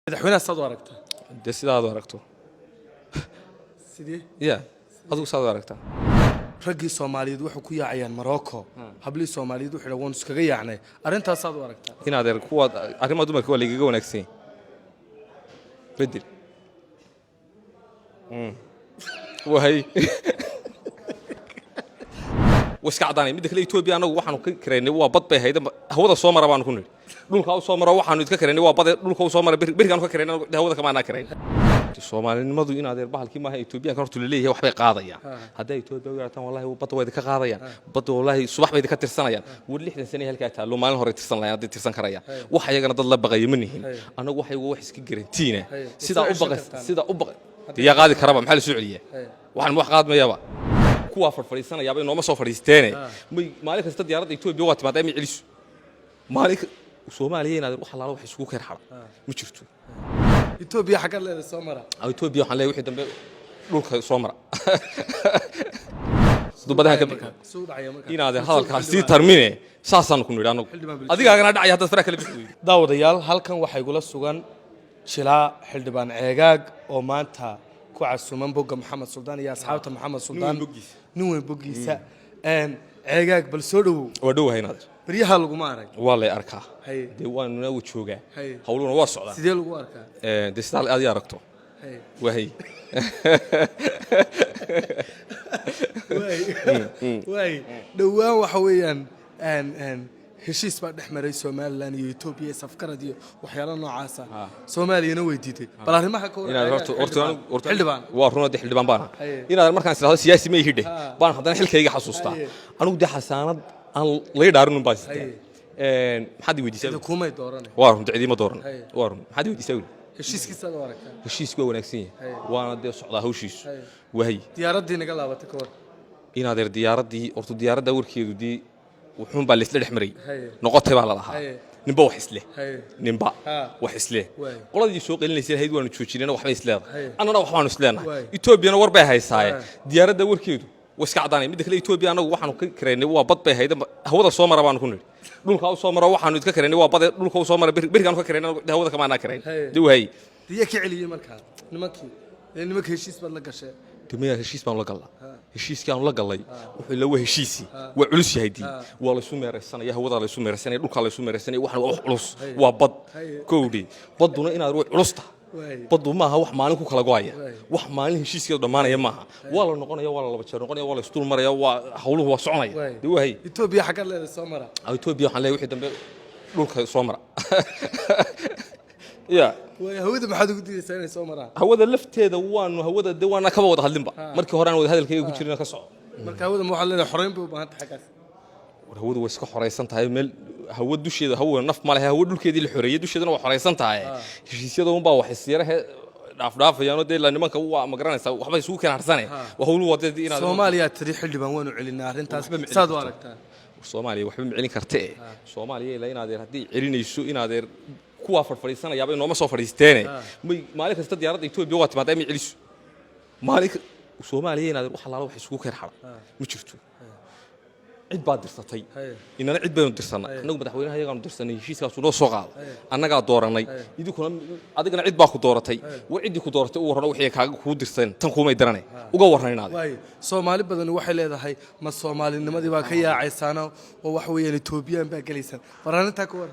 madaxweynaha saad u aragtaa dee sidaad u aragto sidee ya adigu saad u aragtaa raggii Soomaaliyeed wuxuu ku yaacayaan Morocco hablii Soomaaliyeed wuxuu dhawan iskaga yaacnay arintaas saad u aragtaa inaad er kuwa arrimaha dumarka waa liigaga wanaagsan bedel wahay waska cadaanay mid kale Ethiopia anagu waxaanu ka kareynay waa bad bay hayda hawada soo mara baan ku niri dhulka u soo mara waxaanu idka kareynay waa bad dhulka u soo mara birigaan ka kareynay hawada kama ana kareyn Soomaalinimadu inaad er bahalkii maaha Ethiopia ka hortu leeyahay wax bay qaadayaan hadda Ethiopia weerartan wallahi bad way ka qaadayaan bad wallahi subax bay ka tirsanayaan war 60 sano halka taalo maalin hore tirsan lahayn hadii tirsan karayaan wax ayagana dad la baqay ma nihin anagu waxay wax iska garantiina sida u baqay ya qaadi karaba maxaa la soo celiyaa waxaan wax qaadmayaba kuwa farfariisanaya bay nooma soo fariisteen maalin kasta diyaaradda Ethiopia waa timaad ay celiso maalin Soomaaliya inaad wax laalo wax isugu keen xara ma jirto Ethiopia xaga leedahay soo mara Ethiopia waxaan leeyahay wixii dambe dhulka soo mara dubadaha ka soo dhacaya markaa inaad hadalkaas si tarmine saasan ku nidhaano adigaagana dhacay hadda fara kale bisku daawadayaal halkan waxay gula sugan jilaa xildhibaan ceegaag oo maanta ku casuuman boga Maxamed Suldaan iyo asxaabta Maxamed Suldaan nin weyn bogiisa ceegaag bal soo dhawow waa dhawaynaad bariyaha lagu ma arag waa la arkaa deewaanuna uu joogaa hawluna waa socdaan sidee lagu arkaa distaal aad aragto wahay dhawaan waxa weeyaan heshiis baa dhexmaray Soomaaliland iyo Ethiopia safkarad iyo waxyaalo noocaas ah Soomaaliyana way diiday bal arrimaha ka horta xildhibaan waa runtii xildhibaan baan inaad markaan isla siyaasi ma yihide baan haddana xilkayga xasuustaa anigu de xasaanad aan la dhaarin baan maxaad weydiisay kumay dooranay waa runtii ciidimo dooran waa run maxaad weydiisay heshiiskiisa loo arkaa heshiisku waa wanaagsan yahay waana de socdaa hawshiisu wahay diyaaradii naga laabatay ka war inaad diyaaradii horta diyaaradda warkeedu di wuxuun baa lisla dhexmaray noqotay baa la lahaa ninba wax isle ninba wax isle qoladii soo qelinaysa hayd waanu joojinayna waxba isleedahay annana waxbaanu isleenahay Ethiopia war bay haysaaye diyaaradda warkeedu waska cadaanay mid kale Ethiopia anagu waxaanu ka kareynay waa bad bay hayda hawada soo mara baan ku niri dhulka u soo mara waxaanu idka kareynay waa bad dhulka u soo mara birigaan ka kareynay hawada kama ana kareyn duway diya ka celiyay markaa nimankii heshiis bad la gashay dumiya heshiis baan la galnaa heshiiskii aan la galay wuxuu la waa heshiisi waa culus yahay waa la isu meeraysanaya hawada la isu meeraysanaya dhulka la isu meeraysanaya waxna waa culus waa bad koowdi baduna inaad way culus tahay badu maaha wax maalin ku kala go'aya wax maalin heshiiskeedu dhamaanaya maaha waa la noqonaya waa la laba jeer noqonaya waa la istul maraya waa hawluhu waa soconaya duwahay Ethiopia xaga leedahay soo mara Ethiopia waxaan leeyahay wixii dambe dhulka soo mara ya hawada maxaad ugu diidaysaa inay soo maraan hawada lafteeda hawada de waana kaba wada hadlinba markii hore aan wada hadalkayga ku jirina ka soco marka hawada ma waxa leedahay xoreyn bay u baahan tahay xagaas hawada way iska xoreysan tahay meel hawa dusheeda hawa naf ma laha hawa dhulkeedii la xoreeyay dusheedana waa xoreysan tahay heshiisyada un baa wax isiyaraha dhaafayaan de la nimanka waa ma garanaysaa waxba isugu keen harsane waa hawlu wadada inaad Soomaaliya tiri xildhibaan waanu celinaa arrintaas saad u aragtaa Soomaaliya waxba ma celin kartee Soomaaliya ilaa inaad hadii celinayso inaad kuwa farfariisanaya bay nooma soo fariisteen maalin kasta diyaaradda Ethiopia waa timaad ay celiso maalin Soomaaliya inaad wax laalo wax isugu keen xara ma jirto cid baad dirsatay inana cid baynu dirsanay anagu madaxweynaha ayagaan dirsanay heshiiskaas uu noo soo qaaday annaga dooranay idinkuna adigana cid baa ku dooratay war cid ku dooratay uu warano wixii kaaga ku dirsan tan kuumay daranay uga warraynaad Soomaali badan waxay leedahay ma Soomaalinimadii baa ka yaacaysaana oo wax weeyaan Ethiopia baa galaysan faraanta ka war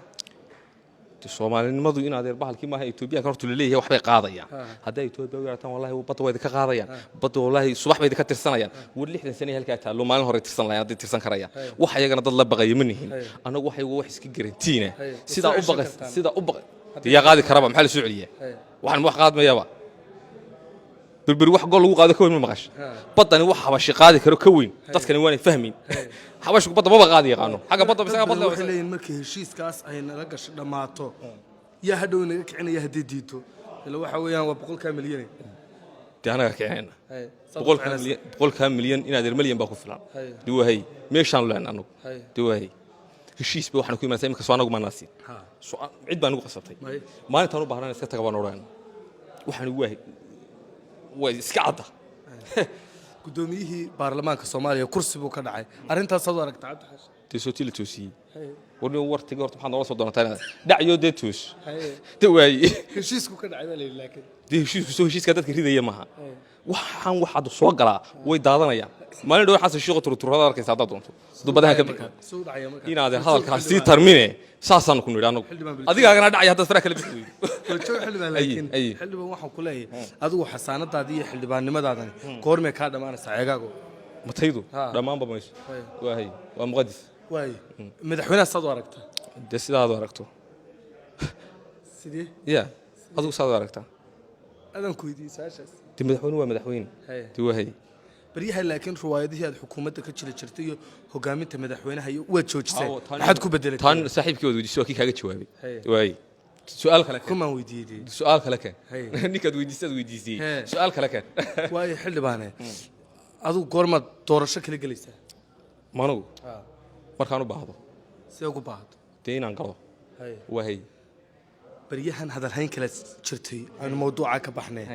Soomaalinimadu inaad bahalkii maaha Ethiopia ka hortu leeyahay wax bay qaadayaan hadda Ethiopia weerartan wallahi bad way ka qaadayaan bad wallahi subax bay ka tirsanayaan war 60 sano halka taalo maalin hore tirsan lahayn hadii tirsan karayaan wax ayagana dad la baqay ma nihin anagu waxay wax iska garantiina sida u baqay ya qaadi karaba maxaa la soo celiyaa waxaan wax qaadmayaba berberi wax gol lagu qaado ka weyn ma maqash badani wax habashi qaadi karo ka weyn dadkani waanay fahmin حواش بدأ ما بقى يقانو حاجة بدأ بس أنا بدأ وحلين مركي هشيس كاس أي نلقش دماته يهدو نكعنا يهدي ديتو اللي هو حويان وبقول كام مليون دي أنا كعنا بقول كام مليون إن هذا المليون باكو فلان دو هي ميشان لنا أنو دو هي هشيس بوحنا كوي مثلا كسوانا وما ناسي عد بانو قصتي ما نتانو بحرنا نسكت كبان ورانا وحنا واحد وسكعده gudoomiyihii baarlamaanka Soomaaliya kursi buu ka dhacay arintaas aad aragtaa Cabdi Xaashi تسوتي لتوسي ورني ورتي قرط محمد رسول الله تعالى دع يود توس دواي heshiisku ka dhacay baa laakiin دي شو هشيس كذا كريدة معها waxaan waxaad soo galaa way daadanayaan maalin dhow xasan shiiqo turturada arkaysa hadda doonto dubadaha ka soo dhacay markaa inaad hadalkaas si tarmine saasaan ku nidhi anagu adigaagana dhacay hadda fara kala bixi joog xildhibaan laakiin xildhibaan waxaan ku leeyahay adigu xasaanadaadii iyo xildhibaannimadaadani goormee ka dhamaanaysa ceegaago mataydu dhamaan bamayso waa muqaddis waay madaxweynaha saad u aragtaa de sidaad u aragto sidee ya adigu saad u aragtaa adan ku weydiiyay saashaas de madaxweyne waa madaxweyne de wahay baryaha laakiin riwaayadihii aad xukuumadda ka jira jirtay iyo hogaaminta madaxweynaha iyo waad joojisay maxaad ku bedelatay tan saaxiibkii wad weydiisay waa kii kaaga jawaabay waay su'aal kale kan kuma weydiiyay su'aal kale kan ninkaad weydiisay su'aal kale kan waay xildhibaane adigu goorma doorasho kala galaysaa manugu markaan u baahdo sidee ugu baahdo dee inaan galo wahay baryahan hadalhayn kala jirtay aanu mawduuca ka baxnay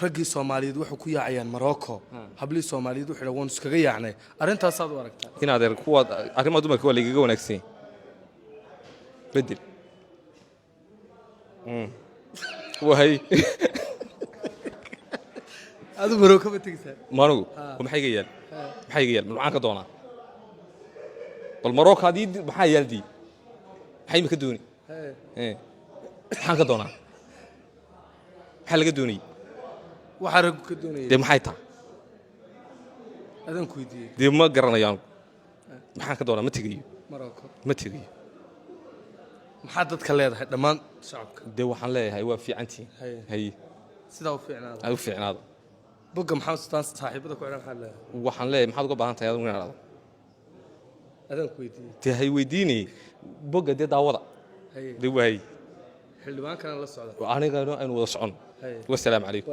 raggii Soomaaliyeed wuxuu ku yaacayaan Morocco hablii Soomaaliyeed wuxuu dhawan iskaga yaacnay arintaas aad u aragtaa inaad kuwa arrimaha dumarka waa liiga wanaagsan bedel wahay adu Morocco ma tagtaa manugu maxay ga yaal maxaan ka doonaa bal Morocco hadii maxaa yaaldi maxay ma ka dooni maxaan ka doonaa maxaa laga doonay waxa rag ka doonay de maxay taa adan ku weydiiyay de ma garanayaan maxaan ka doonaa ma tagayo Morocco ma tagayo maxaa dadka leedahay dhammaan shacabka de waxaan leeyahay waa fiicantii hay sida u fiicnaado ay u fiicnaado boga maxaa sultaan saaxiibada ku xiran xal waxaan leeyahay maxaad uga baahan tahay adigu inaad adan ku weydiiyay de hay weydiinay boga de daawada de waay xildhibaan kana la socda aniga aynu wada socon والسلام عليكم